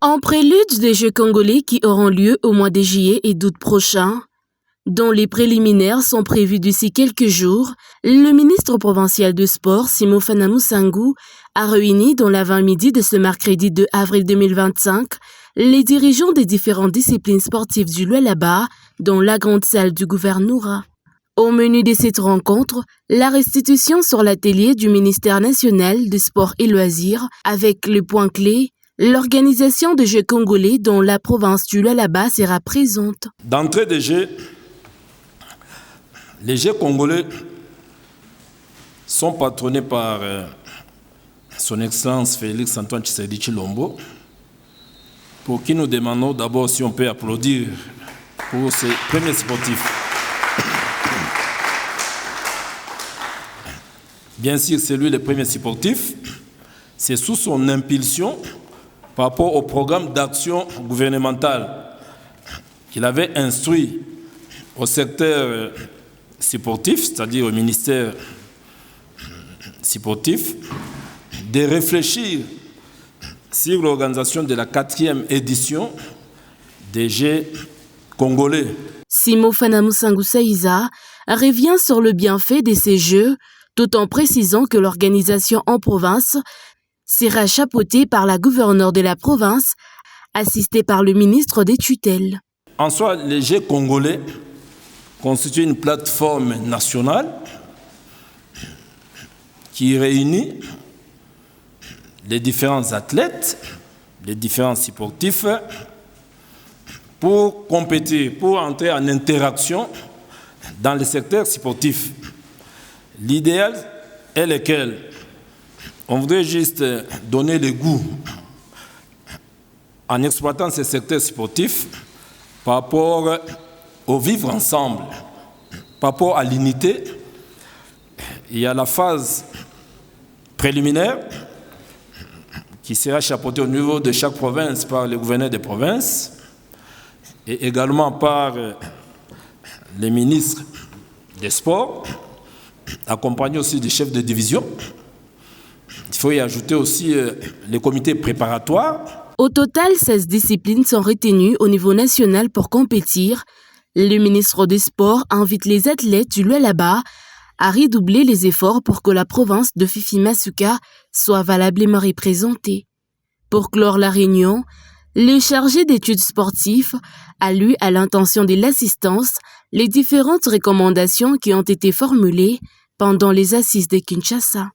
En prélude des Jeux congolais qui auront lieu au mois de juillet et d'août prochain, dont les préliminaires sont prévus d'ici quelques jours, le ministre provincial de sport, Simofana Musangu, a réuni dans l'avant-midi de ce mercredi 2 avril 2025 les dirigeants des différentes disciplines sportives du Lualaba dans la grande salle du gouvernorat. Au menu de cette rencontre, la restitution sur l'atelier du ministère national des sports et loisirs avec le point clé, l'organisation des Jeux congolais dont la province du Lualaba sera présente. D'entrée des Jeux, les Jeux congolais sont patronnés par son Excellence Félix Antoine Tshisekedi Tshilombo, pour qui nous demandons d'abord si on peut applaudir pour ces premiers sportifs. Bien sûr, c'est lui le premier sportif. C'est sous son impulsion par rapport au programme d'action gouvernemental qu'il avait instruit au secteur sportif, c'est-à-dire au ministère sportif, de réfléchir sur l'organisation de la 4e édition des Jeux congolais. Simofana Musangu Saïza revient sur le bienfait de ces Jeux, tout en précisant que l'organisation en province sera chapeautée par la gouverneure de la province, assistée par le ministre des tutelles. En soi, les Jeux congolais constituent une plateforme nationale qui réunit les différents athlètes, les différents sportifs, pour compétir, pour entrer en interaction dans le secteur sportif. L'idéal est lequel? On voudrait juste donner le goût en exploitant ce secteur sportif par rapport au vivre ensemble, par rapport à l'unité. Il y a la phase préliminaire qui sera chapeautée au niveau de chaque province par le gouverneur des provinces et également par les ministres des sports, accompagné aussi des chefs de division. Il faut y ajouter aussi les comités préparatoires. Au total, 16 disciplines sont retenues au niveau national pour compétir. Le ministre des Sports invite les athlètes du Lualaba à redoubler les efforts pour que la province de Fifi Masuka soit valablement représentée. Pour clore la réunion, le chargé d'études sportives a lu à l'intention de l'assistance les différentes recommandations qui ont été formulées pendant les assises de Kinshasa.